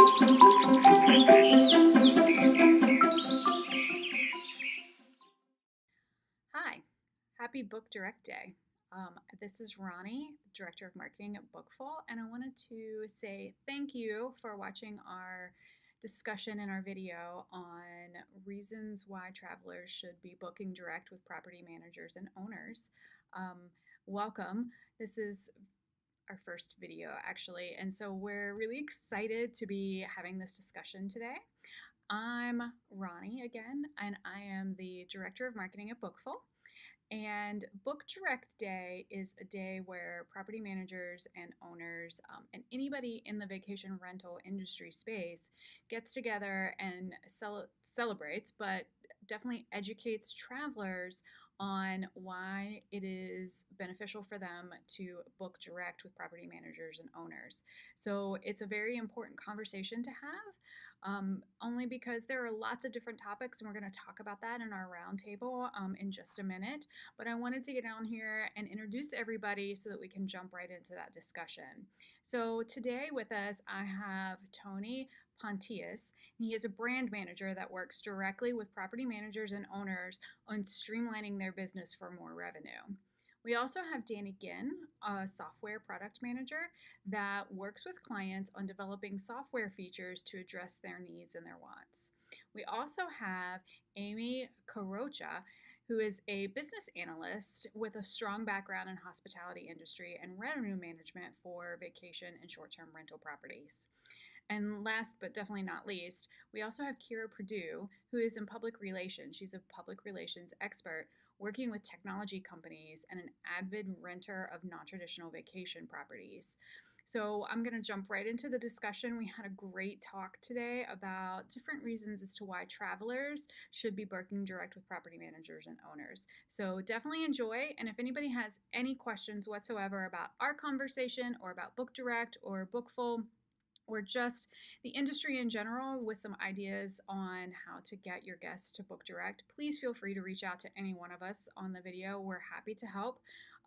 Hi, happy Book Direct Day. This is Ronnie, Director of Marketing at Bookfull, and I wanted to say thank you for watching our discussion in our video on reasons why travelers should be booking direct with property managers and owners. Um, Welcome. This is our first video, actually, and so we're really excited to be having this discussion today. I'm Ronnie again, and I am the Director of Marketing at Bookfull. And Book Direct Day is a day where property managers and owners and anybody in the vacation rental industry space gets together and celebrates, but definitely educates travelers on why it is beneficial for them to book direct with property managers and owners. So it's a very important conversation to have. Only because there are lots of different topics, and we're going to talk about that in our roundtable in just a minute. But I wanted to get down here and introduce everybody so that we can jump right into that discussion. So today with us, I have Tony Pontius. He is a brand manager that works directly with property managers and owners on streamlining their business for more revenue. We also have Danny Ginn, a software product manager that works with clients on developing software features to address their needs and their wants. We also have Amy Carocha, who is a business analyst with a strong background in hospitality industry and revenue management for vacation and short-term rental properties. And last but definitely not least, we also have Kira Purdue, who is in public relations. She's a public relations expert working with technology companies and an avid renter of non-traditional vacation properties. So I'm going to jump right into the discussion. We had a great talk today about different reasons as to why travelers should be working direct with property managers and owners. So definitely enjoy. And if anybody has any questions whatsoever about our conversation or about Book Direct or Bookfull, or just the industry in general with some ideas on how to get your guests to book direct, please feel free to reach out to any one of us on the video. We're happy to help.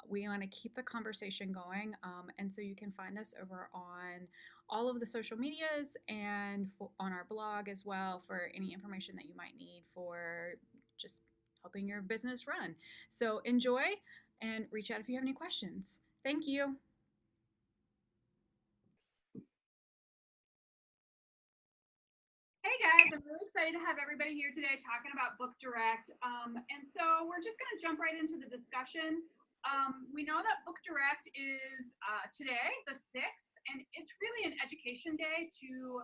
We want to keep the conversation going. And so you can find us over on all of the social medias and on our blog as well for any information that you might need for just helping your business run. So enjoy and reach out if you have any questions. Thank you. Hey guys, I'm really excited to have everybody here today talking about Book Direct. And so we're just going to jump right into the discussion. We know that Book Direct is today, the 6th, and it's really an education day to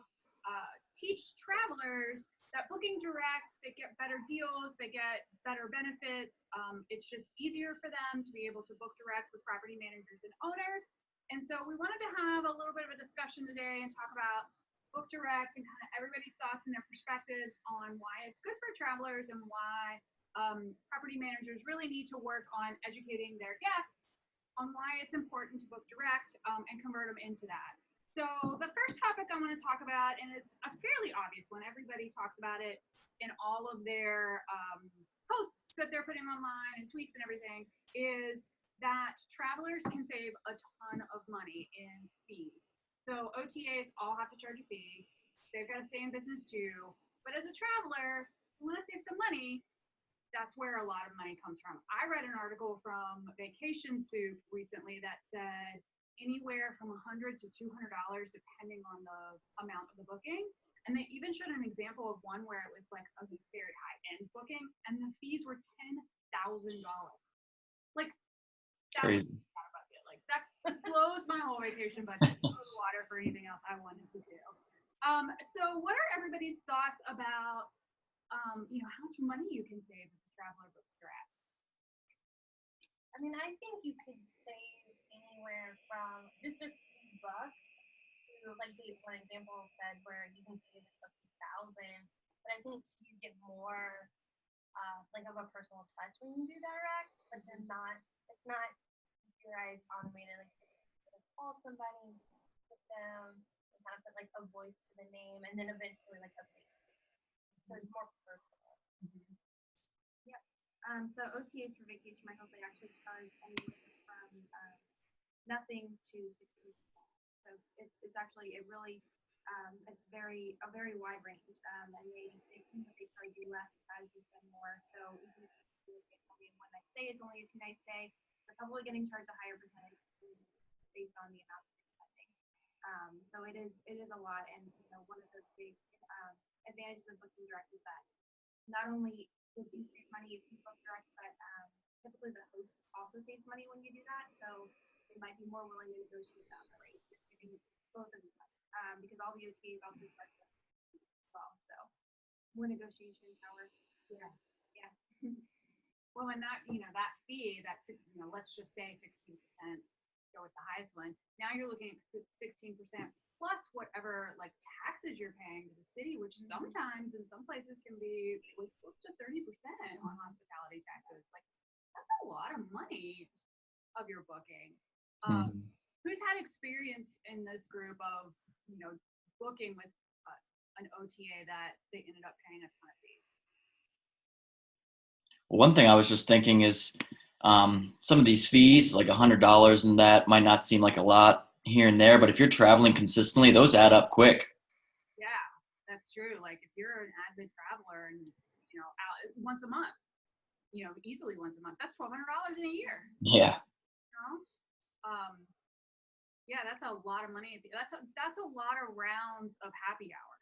teach travelers that booking direct, they get better deals, they get better benefits. It's just easier for them to be able to book direct with property managers and owners. And so we wanted to have a little bit of a discussion today and talk about Book Direct and kind of everybody's thoughts and their perspectives on why it's good for travelers and why property managers really need to work on educating their guests on why it's important to book direct and convert them into that. So the first topic I want to talk about, and it's a fairly obvious one, everybody talks about it in all of their posts that they're putting online and tweets and everything, is that travelers can save a ton of money in fees. So OTAs all have to charge a fee. They've got to stay in business too. But as a traveler, you want to save some money. That's where a lot of money comes from. I read an article from Vacation Soup recently that said anywhere from $100 to $200 depending on the amount of the booking. And they even showed an example of one where it was like a very high-end booking, and the fees were $10,000. Like, that was out of budget. Like, that blows my whole vacation budget out of the water for anything else I wanted to do. So what are everybody's thoughts about how much money you can save if a traveler books direct? I mean, I think you could save anywhere from just a few bucks to, like the one example said, where you can save a few thousand. But I think you get more like of a personal touch when you do direct, but then it's not computerized, automated. Like you call somebody, with them, and kind of put like a voice to the name, and then eventually like a face. So it's more personal. Mm-hmm. Yeah. So OTAs for vacation rentals, they actually charge anywhere from nothing to 60%. So it's actually a really It's a very wide range, and they think that they charge you less as you spend more. So even if you get maybe a one night stay, it's only a 2 night stay. They're probably getting charged a higher percentage based on the amount that you're spending. So it is a lot, and one of the big advantages of booking direct is that not only would you save money if you book direct, but typically the host also saves money when you do that. So they might be more willing to negotiate down the rate if giving both of you money, because all the OTAs also charge them as well. So more negotiation power. Yeah. Yeah. Well, and that, that fee, that's, let's just say 16%, go with the highest one. Now you're looking at 16% plus whatever like taxes you're paying to the city, which sometimes in some places can be close to 30% on hospitality taxes. Like that's a lot of money of your booking. Who's had experience in this group of, booking with an OTA that they ended up paying a ton of fees? One thing I was just thinking is some of these fees, like $100 and that might not seem like a lot here and there, but if you're traveling consistently, those add up quick. Yeah, that's true. Like if you're an avid traveler and, out once a month, easily once a month, that's $1,200 in a year. Yeah. Yeah, that's a lot of money. That's a lot of rounds of happy hour.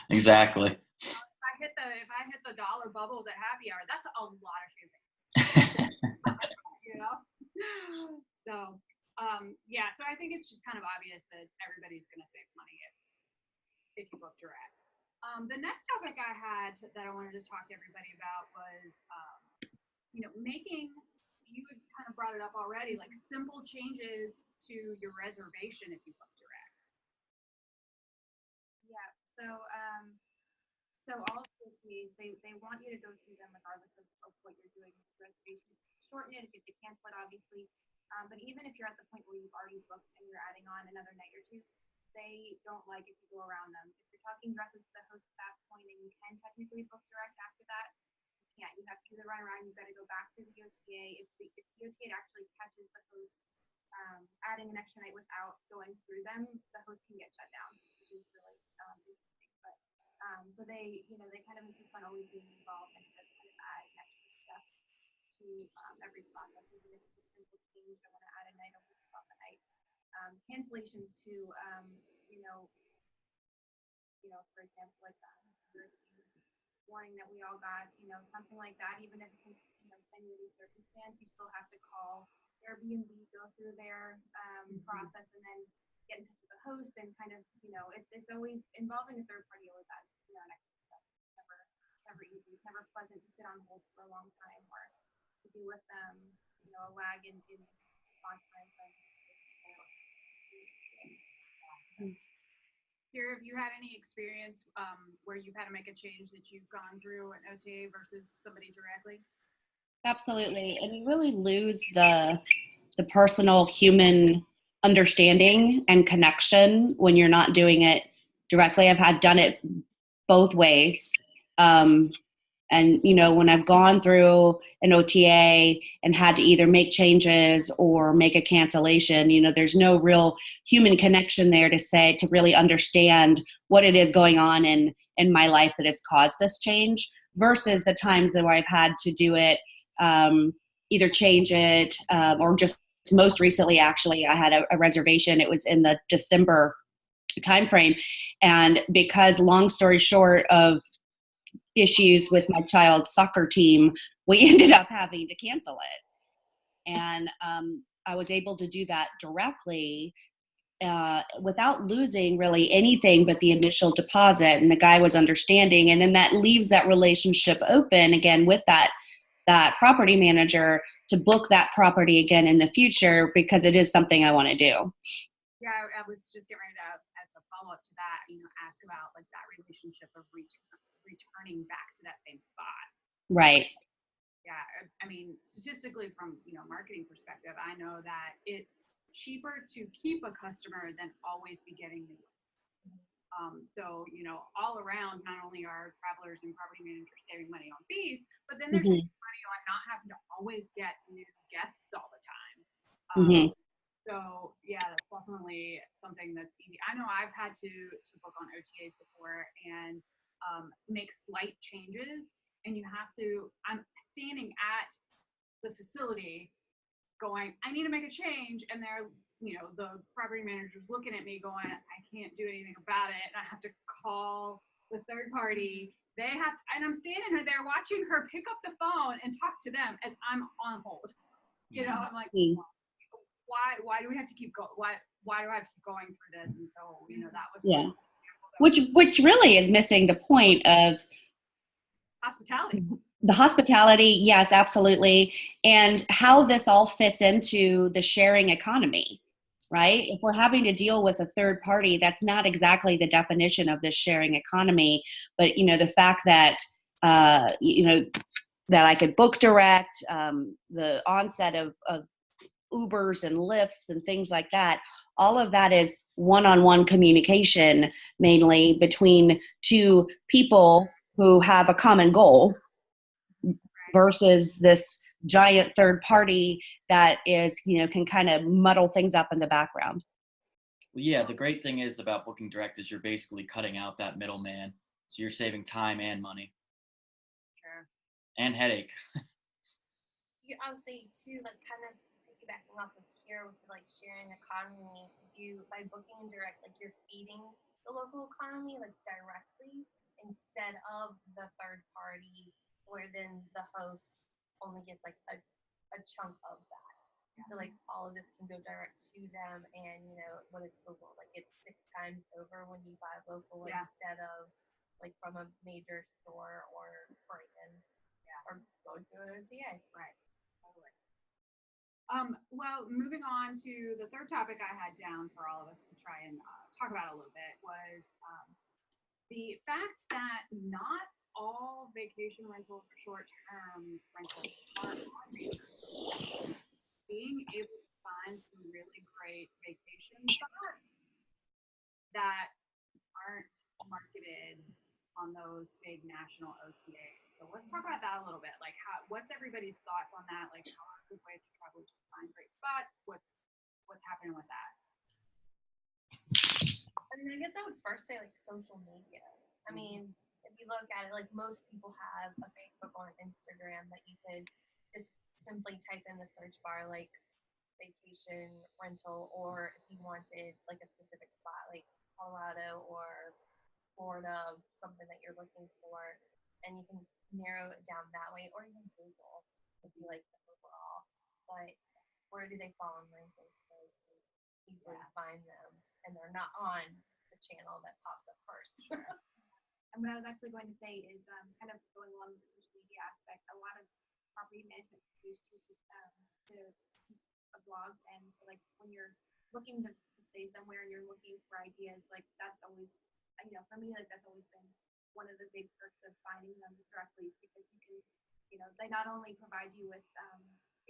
Exactly. If I hit the dollar bubbles at happy hour, that's a lot of shipping. So yeah, so I think it's just kind of obvious that everybody's going to save money if you book direct. The next topic I had that I wanted to talk to everybody about was making, you had kind of brought it up already, like simple changes to your reservation if you book direct. Yeah. So all of the fees, they want you to go through them regardless of what you're doing with the reservation. Shorten it if you have to cancel it, obviously. But even if you're at the point where you've already booked and you're adding on another night or two, they don't like if you go around them. If you're talking directly to the host at that point and you can technically book direct after that, you can't. You have to either run around, you've got to go back to the OTA. If the OTA actually catches the host adding an extra night without going through them, the host can get shut down, which is really interesting. But so they kind of insist on always being involved and kind of add extra stuff to every process, even if it's a simple change. I want to add a night over top the night. Cancellations too. For example, like the warning that we all got, something like that. Even if it's extenuating circumstance, you still have to call Airbnb, go through their process, and then get in touch with the host and kind of, it's always involving a third party. Always adds an extra step. It's never easy. It's never pleasant to sit on hold for a long time or to be with a lag in response time from. Here, have you had any experience where you've had to make a change that you've gone through an OTA versus somebody directly? Absolutely, and you really lose the personal human understanding and connection when you're not doing it directly. I've done it both ways. And, when I've gone through an OTA and had to either make changes or make a cancellation, there's no real human connection there to really understand what it is going on in my life that has caused this change versus the times where I've had to do it, either change it or just most recently, actually, I had a reservation. It was in the December timeframe. And because, long story short, of issues with my child's soccer team, we ended up having to cancel it. And I was able to do that directly without losing really anything but the initial deposit. And the guy was understanding. And then that leaves that relationship open again with that property manager to book that property again in the future, because it is something I want to do. Yeah, I was just getting ready to, as a follow-up to that, ask about like that relationship of returning back to that same spot. Right. Yeah, I mean, statistically from, marketing perspective, I know that it's cheaper to keep a customer than always be getting new ones. So, all around, not only are travelers and property managers saving money on fees, but then they're saving money on not having to always get new guests all the time. So yeah, that's definitely something that's easy. I know I've had to book on OTAs before and make slight changes, and you have to. I'm standing at the facility, going, I need to make a change, and they're, the property manager's looking at me, going, I can't do anything about it, and I have to call the third party. And I'm standing there watching her pick up the phone and talk to them as I'm on hold. I'm like, why do we have to keep going? Why do I have to keep going through this? And so, that was which really is missing the point of hospitality. The hospitality, yes, absolutely, and how this all fits into the sharing economy, right? If we're having to deal with a third party, that's not exactly the definition of this sharing economy, but the fact that that I could book direct, the onset of Ubers and Lyfts and things like that, all of that is one-on-one communication, mainly between two people who have a common goal, versus this giant third party that is, can kind of muddle things up in the background. Well, yeah, the great thing is about booking direct is you're basically cutting out that middleman. So you're saving time and money. Sure. And headache. I would say too, like kind of piggybacking off of here with like sharing economy, by booking direct, like you're feeding the local economy like directly instead of the third party, where then the host only gets like a chunk of that. Yeah. So like all of this can go direct to them, and what is local? Like it's 6 times over when you buy local instead of like from a major store or brand, or going to an OTA. Right. Well, moving on to the third topic I had down for all of us to try and talk about a little bit was the fact that not all vacation rentals or short-term rentals are on. Being able to find some really great vacation spots that aren't marketed on those big national OTAs. So let's talk about that a little bit. Like, what's everybody's thoughts on that? Like, how are good ways to travel to find great spots? What's happening with that? I mean, I guess I would first say like social media. I mean, if you look at it, like most people have a Facebook or an Instagram that you could just simply type in the search bar like vacation rental, or if you wanted like a specific spot like Colorado or Florida, something that you're looking for, and you can narrow it down that way, or even Google would be like the overall. But where do they fall in rankings? So you can easily find them, and they're not on the channel that pops up first. And what I was actually going to say is kind of going along with the social media aspect, a lot of property management use to a blog, and so like when you're looking to stay somewhere and you're looking for ideas, like that's always, for me, like that's always been one of the big perks of finding them directly, because you can, they not only provide you with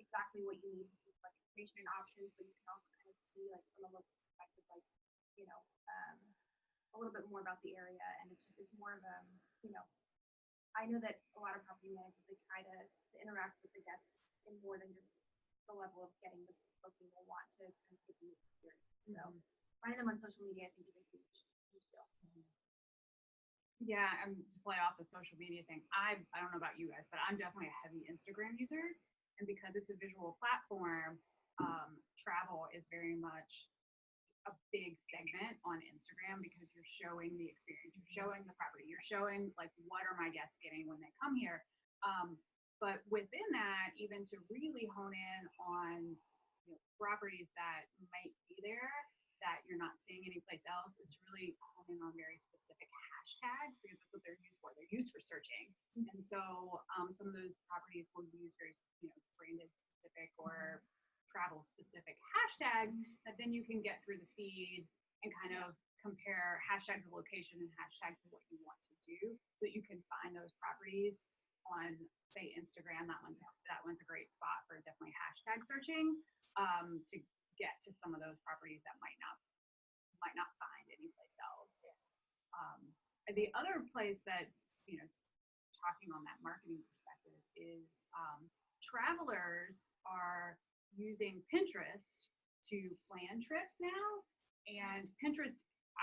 exactly what you need, like information and options, but you can also kind of see like from a local perspective, like, a little bit more about the area, and it's more of a, I know that a lot of property managers, they try to interact with the guests in more than just the level of getting the booking they want to kind of give you experience. So finding them on social media, I think, is a huge deal. Yeah, to play off the social media thing, I don't know about you guys, but I'm definitely a heavy Instagram user, and because it's a visual platform, travel is very much a big segment on Instagram, because you're showing the experience, you're showing the property, you're showing like what are my guests getting when they come here. But within that, even to really hone in on properties that might be there that you're not seeing anyplace else, is to really hone in on very specific hashtags, because that's what they're used for. They're used for searching. And so some of those properties will use very branded specific or travel specific hashtags that then you can get through the feed and kind of compare hashtags of location and hashtags of what you want to do, so that you can find those properties on, say, Instagram. That one's a great spot for definitely hashtag searching, to get to some of those properties that might not find anyplace else. The other place that, talking on that marketing perspective, is travelers are using Pinterest to plan trips now, and Pinterest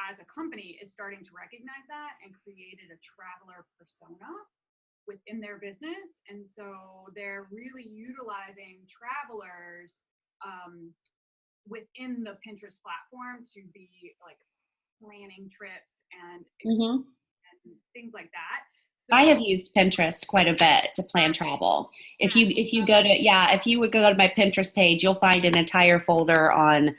as a company is starting to recognize that and created a traveler persona within their business. And so they're really utilizing travelers within the Pinterest platform to be like planning trips and, Mm-hmm. and things like that. So I have used Pinterest quite a bit to plan travel. If you would go to my Pinterest page, you'll find an entire folder on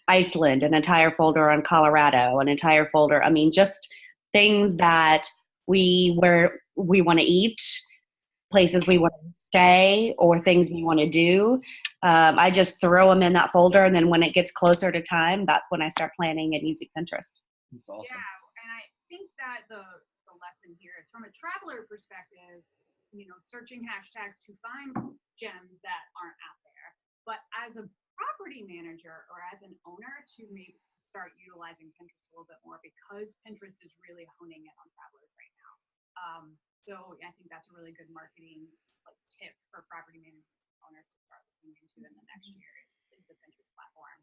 Iceland, an entire folder on Colorado, an entire folder. I mean, just things that we want to eat, places we want to stay, or things we want to do. I just throw them in that folder, and then when it gets closer to time, that's when I start planning and using Pinterest. That's awesome. Yeah, and I think that the lesson here is from a traveler perspective, searching hashtags to find gems that aren't out there. But as a property manager or as an owner, to maybe start utilizing Pinterest a little bit more, because Pinterest is really honing in on travelers right now. So I think that's a really good marketing tip for property managers owners to start looking into in the next year is the Pinterest platform.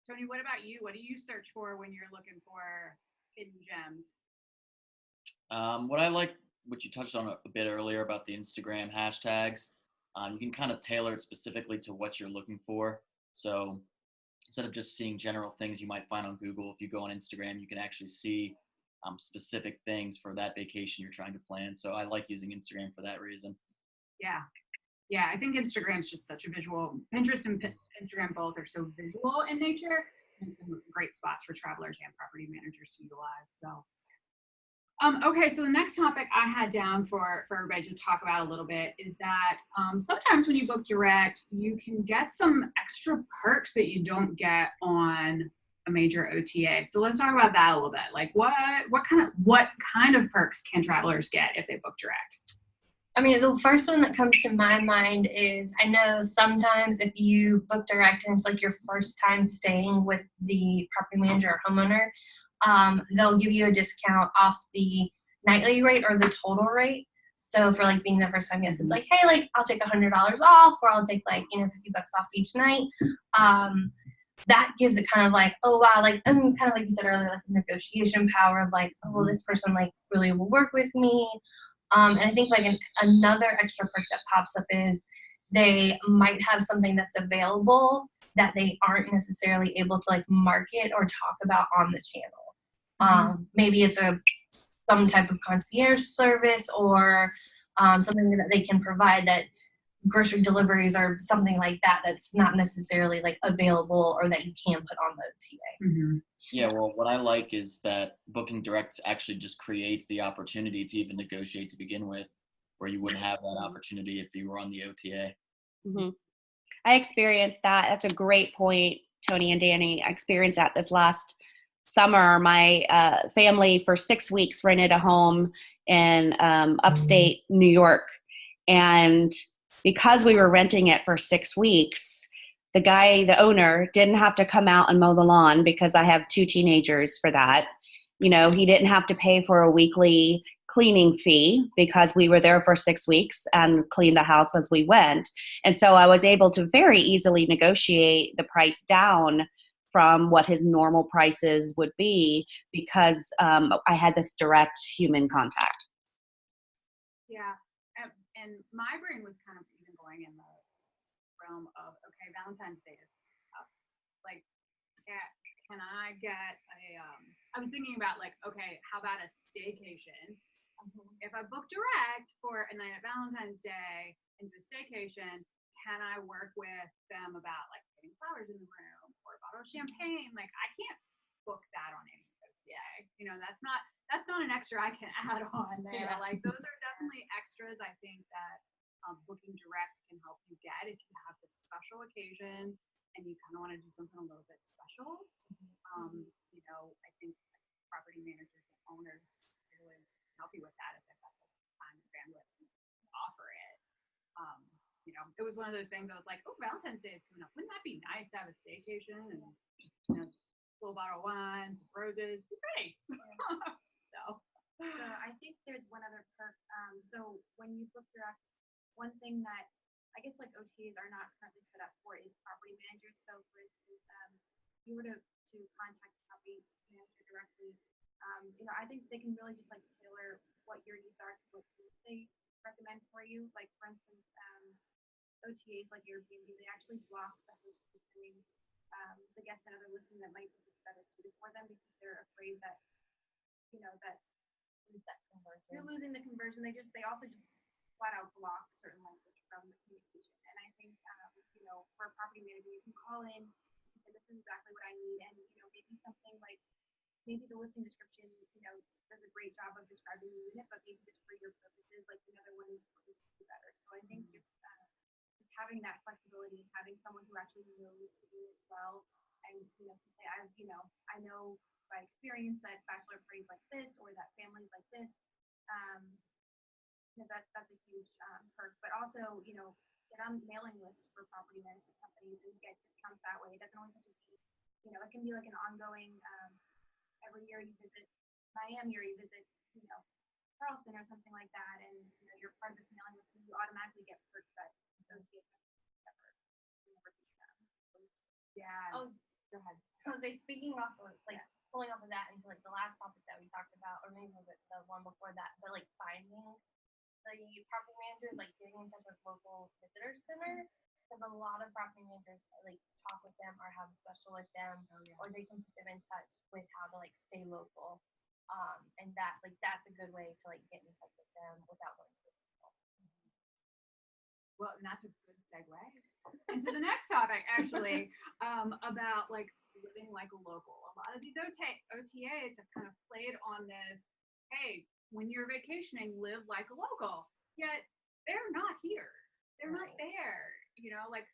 Tony, what about you? What do you search for when you're looking for hidden gems? What I like, what you touched on a bit earlier about the Instagram hashtags, you can kind of tailor it specifically to what you're looking for. So instead of just seeing general things you might find on Google, if you go on Instagram, you can actually see specific things for that vacation you're trying to plan. So I like using Instagram for that reason. Yeah, I think Instagram's just such a visual. Pinterest and Instagram both are so visual in nature, and some great spots for travelers and property managers to utilize. So okay, so the next topic I had down for everybody to talk about a little bit is that sometimes when you book direct, you can get some extra perks that you don't get on a major OTA. So let's talk about that a little bit. Like what kind of perks can travelers get if they book direct? I mean, the first one that comes to my mind is, I know sometimes if you book direct and it's like your first time staying with the property manager or homeowner, they'll give you a discount off the nightly rate or the total rate. So for like being the first time guest, it's like, hey, like I'll take $100 off, or I'll take like, $50 off each night. That gives it kind of like, oh wow, like, and kind of like you said earlier, like negotiation power of like, oh, well, this person like really will work with me. And I think like another extra perk that pops up is they might have something that's available that they aren't necessarily able to like market or talk about on the channel. Maybe it's some type of concierge service or something that they can provide, that grocery deliveries or something like that that's not necessarily like available or that you can put on the OTA. Mm-hmm. Yeah, well, what I like is that booking direct actually just creates the opportunity to even negotiate to begin with, where you wouldn't have that opportunity if you were on the OTA. Mm-hmm. I experienced that. That's a great point, Tony and Danny. I experienced that this last summer. My family for 6 weeks rented a home in upstate New York. And because we were renting it for 6 weeks, the owner, didn't have to come out and mow the lawn because I have 2 teenagers for that. He didn't have to pay for a weekly cleaning fee because we were there for 6 weeks and cleaned the house as we went. And so I was able to very easily negotiate the price down from what his normal prices would be because I had this direct human contact. Yeah. And my brain was kind of even going in the realm of, okay, Valentine's Day is up. Like, can I get I was thinking about like, okay, how about a staycation? If I book direct for a night at Valentine's Day and do a staycation, can I work with them about like putting flowers in the room or a bottle of champagne? Like, I can't book that on any OTA. That's not an extra I can add on there. Yeah. Like, those are definitely extras I think that booking direct can help you get if you have this special occasion and you kind of want to do something a little bit special. I think property managers and owners really help you with that if they've got the time and bandwidth to offer it. It was one of those things I was like, oh, Valentine's Day is coming up. Wouldn't that be nice to have a staycation and a full bottle of wine, some roses? Be great. So I think there's one other perk. So when you book direct, one thing that I guess like OTAs are not currently set up for is property managers. So for instance, if you were to contact a property manager directly, I think they can really just like tailor what your needs are to what they recommend for you. Like for instance, OTAs like Airbnb, they actually block the host from sending the guest another listing that might be just better suited for them because they're afraid that that Lose that conversion. you're losing the conversion. They also just flat out block certain language from the communication. And I think for a property manager, you can call in and say, this is exactly what I need, and maybe something like maybe the listing description does a great job of describing the unit, but maybe just for your purposes, like another one is better. So I think just having that flexibility, having someone who actually knows the unit well, and can say, I know by experience that bachelor parties like this or that families like this. That's a huge perk. But also, get on mailing lists for property management companies and get discounts that way. It doesn't always have to be, it can be like an ongoing. Every year you visit Miami or you visit, Charleston or something like that, and you're part of this mailing list, and you automatically get perks that associate never Yeah. Oh, go ahead. I was like speaking off of pulling off of that into like the last topic that we talked about, or maybe the one before that, but like finding the property managers, like getting in touch with local visitor center, because a lot of property managers like talk with them or have a special with them, or they can put them in touch with how to like stay local, and that's a good way to like get in touch with them without going to people. Well, and that's a good segue into the next topic, actually, about like living like a local. A lot of these OTAs have kind of played on this, hey, when you're vacationing, live like a local. Yet they're not here. They're not there.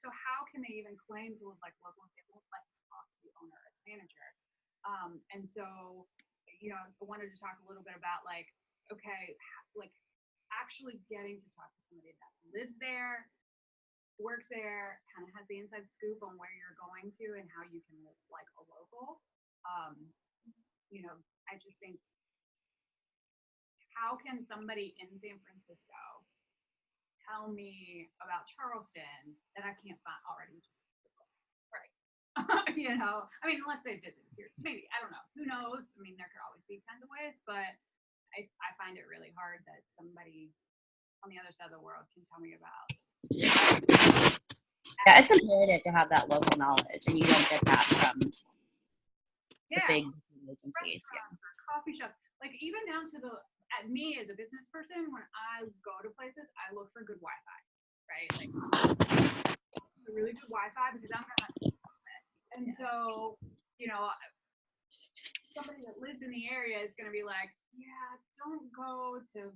So how can they even claim to live like local if they won't let you talk to the owner or the manager? And so, I wanted to talk a little bit about actually getting to talk to somebody that lives there, works there, kind of has the inside scoop on where you're going to and how you can live like a local. I just think, how can somebody in San Francisco tell me about Charleston that I can't find already? Right. Unless they visit here, maybe, I don't know. Who knows? There could always be kinds of ways, but I find it really hard that somebody on the other side of the world can tell me about. Yeah, it's imperative to have that local knowledge, and you don't get that from the big agencies. Coffee shop, like even down to me as a business person, when I go to places, I look for good Wi-Fi, right? Like really good Wi-Fi, because I'm not. And so, somebody that lives in the area is going to be like, yeah, don't go to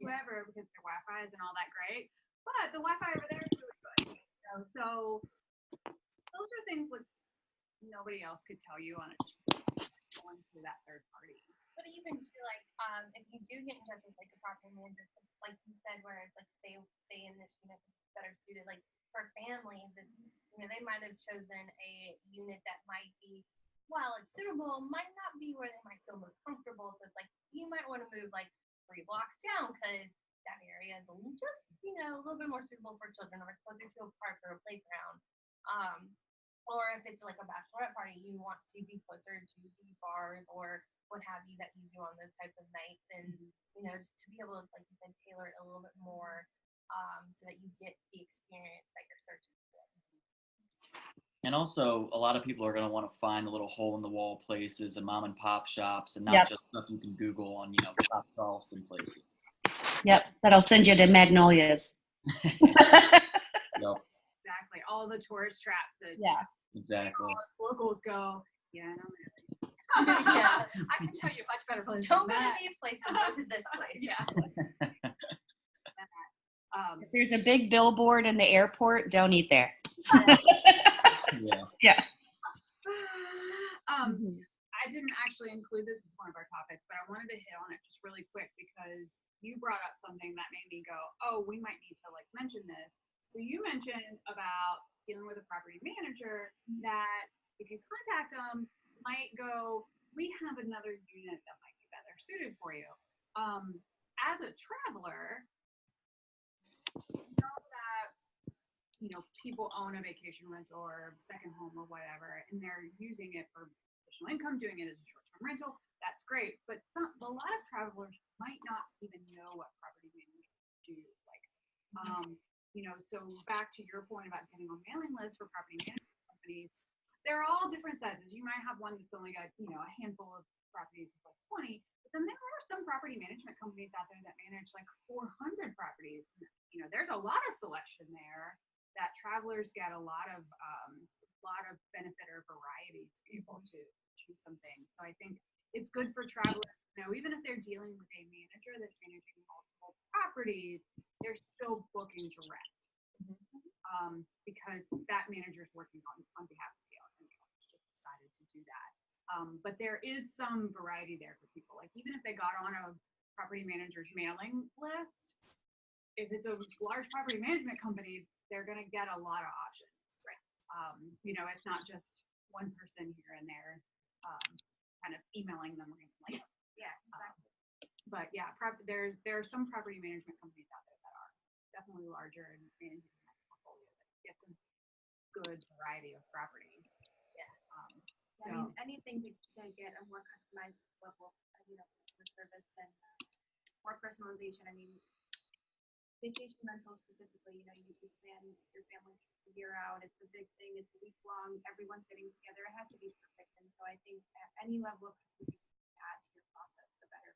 whoever because their Wi-Fi isn't all that great, but the Wi-Fi over there is really good. So those are things like nobody else could tell you on going through that third party. But even to like, if you do get in touch with like a property manager, like you said, where it's like stay in this unit that's better suited, like for families, it's they might have chosen a unit that might be, while it's suitable, might not be where they might feel most comfortable. So it's like you might want to move like 3 blocks down because that area is just a little bit more suitable for children, or closer to a park or a playground. Or if it's like a bachelorette party, you want to be closer to the bars or what have you that you do on those types of nights, and just to be able to, like you said, tailor it a little bit more, so that you get the experience that you're searching for. And also, a lot of people are going to want to find the little hole-in-the-wall places and mom-and-pop shops, and not just stuff you can Google on, top Charleston places. Yep, that'll send you to Magnolias. Yep. Exactly, all the tourist traps that exactly locals go. Yeah, no, really. Yeah, I can tell you much better places. Don't go to these places. Go to this place. Yeah. If there's a big billboard in the airport, don't eat there. Yeah. I didn't actually include this as one of our topics, but I wanted to hit on it just really quick because you brought up something that made me go, oh, we might need to mention this. So you mentioned about dealing with a property manager that if you contact them, might go, we have another unit that might be better suited for you. As a traveler, know that people own a vacation rental or second home or whatever, and they're using it for additional income, doing it as a short-term rental. That's great, but a lot of travelers might not even know what property managers do. Like, so back to your point about getting on mailing lists for property management companies, they're all different sizes. You might have one that's only got a handful of properties of like 20, but then there are some property management companies out there that manage like 400 properties. There's a lot of selection there that travelers get a lot of benefit or variety to be able to choose something. So I think it's good for travelers, even if they're dealing with a manager that's managing multiple properties, they're still booking direct. Because that manager is working on behalf of the owner, and the owner's just decided to do that. But there is some variety there for people. Like even if they got on a property manager's mailing list, if it's a large property management company, they're going to get a lot of options. Right. It's not just one person here and there kind of emailing them randomly. Yeah, exactly. But yeah, there are some property management companies out there that are definitely larger and managing that portfolio that gets a good variety of properties. Yeah. I mean, anything to get a more customized level of customer service and more personalization. I mean, vacation rentals specifically, you plan your family a year out. It's a big thing. It's a week long. Everyone's getting together. It has to be perfect. And so I think at any level of customization you add to your process, the better.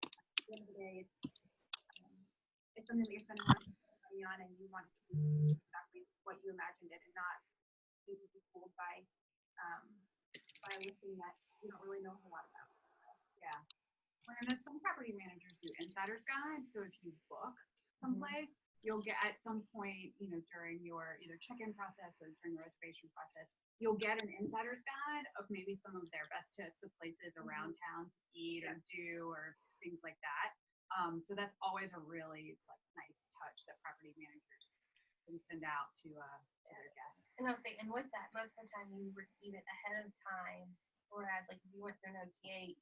At the end of the day, it's something that you're spending a lot of money on, and you want it to be exactly what you imagined it, and not be fooled by a listing that you don't really know a whole lot about. Yeah. Well, I know some property managers do insider's guides. So if you book someplace, you'll get at some point, during your either check-in process or during the reservation process, you'll get an insider's guide of maybe some of their best tips of places around town to eat or do or things like that. So that's always a really nice touch that property managers can send out to their guests. And I'll say, and with that, most of the time you receive it ahead of time. Whereas, like if you went through an OTA,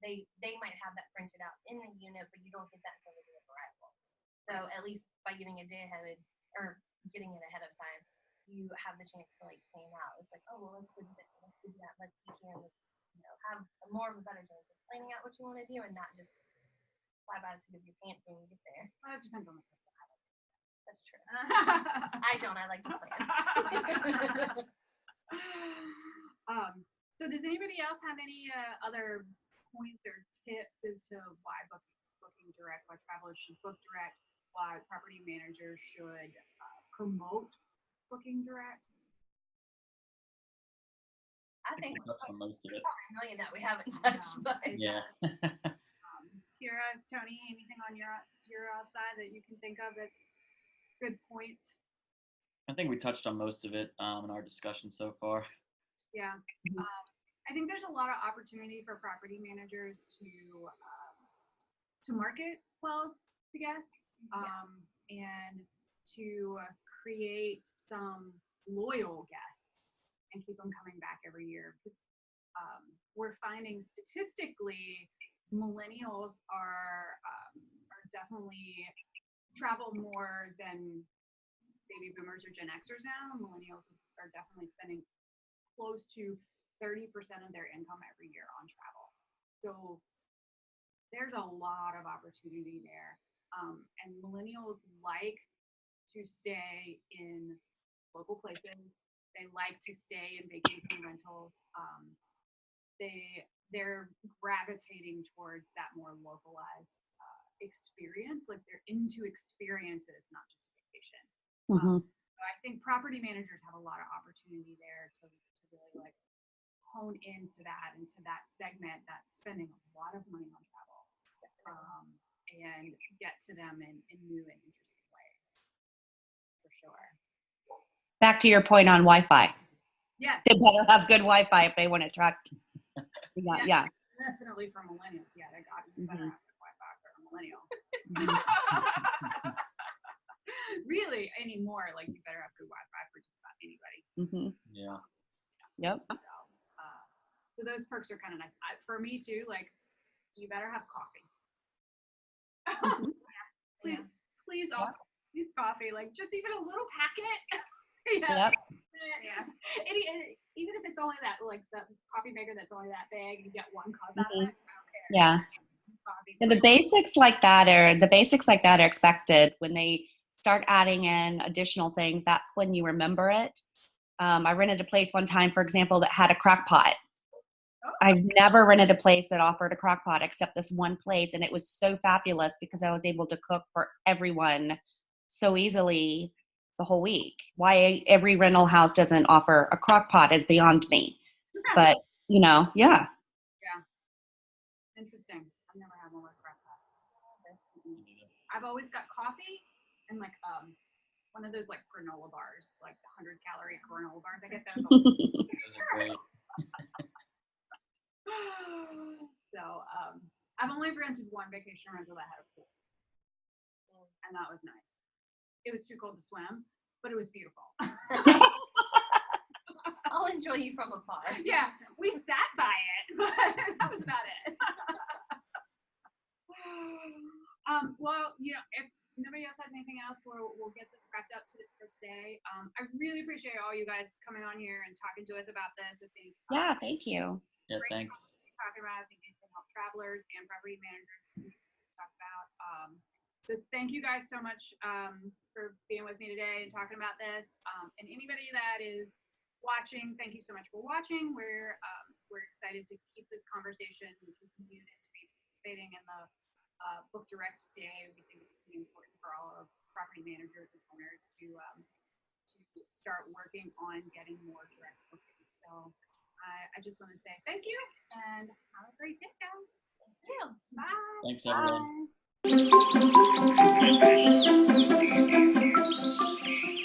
they might have that printed out in the unit, but you don't get that until the day of arrival. So at least by getting a day ahead or getting it ahead of time, you have the chance to plan out. It's like, oh well, let's do this, let's do that, let's see here, have more of a better chance of planning out what you want to do and not just fly by the seat of your pants when you get there. Well, it depends on the person. That's true. I don't. I like to plan. So does anybody else have any other points or tips as to why booking direct, why travelers should book direct, why property managers should promote booking direct? I think we touched on most of it. Probably a million that we haven't touched, but Yeah. Kira, Tony, anything on your side that you can think of that's good points? I think we touched on most of it in our discussion so far. Yeah. I think there's a lot of opportunity for property managers to market well to guests and to create some loyal guests and keep them coming back every year. Because we're finding statistically millennials are definitely travel more than baby boomers or Gen Xers now. Millennials are definitely spending close to 30% of their income every year on travel. So there's a lot of opportunity there. And millennials like to stay in local places. They like to stay in vacation rentals. They're gravitating towards that more localized experience. Like they're into experiences, not just vacation. So I think property managers have a lot of opportunity there to really hone into that segment that's spending a lot of money on travel and get to them in new and interesting ways, for sure. Back to your point on Wi-Fi. Yes. They better have good Wi-Fi if they want to track. Yeah. Definitely for millennials. Yeah, they got better have good Wi-Fi for a millennial. Really, anymore, you better have good Wi-Fi for just about anybody. Yeah. Yep. So those perks are kind of nice. For me too, you better have coffee. Please offer This coffee, like just even a little packet. Yep. Yeah. Even if it's only that, like the coffee maker that's only that big, you get one cup out of it. I don't care. Yeah. Coffee. And the basics like that are expected. When they start adding in additional things, that's when you remember it. I rented a place one time, for example, that had a crock pot. I've never rented a place that offered a crock pot except this one place, and it was so fabulous because I was able to cook for everyone so easily the whole week. Why every rental house doesn't offer a crock pot is beyond me. But, yeah. Yeah. Interesting. I've never had one with crock pot. I've always got coffee and like one of those like granola bars, like 100-calorie granola bars. I get those all the time. Those are great. So I've only rented one vacation rental that had a pool, and that was nice. It was too cold to swim, but it was beautiful. I'll enjoy you from afar. Yeah, we sat by it, but that was about it. Well, if nobody else has anything else, we'll get this wrapped up for today. I really appreciate all you guys coming on here and talking to us about this. I think. Yeah, thank you. Yeah, thanks. Talking about, I think it can help travelers and property managers talk about. So thank you guys so much for being with me today and talking about this. And anybody that is watching, thank you so much for watching. We're excited to keep this conversation and continue to be participating in the Book Direct Day. We think it's really important for all of property managers and owners to start working on getting more direct booking. So I just want to say thank you and have a great day, guys. Thank you. Bye. Thanks, everyone. Bye.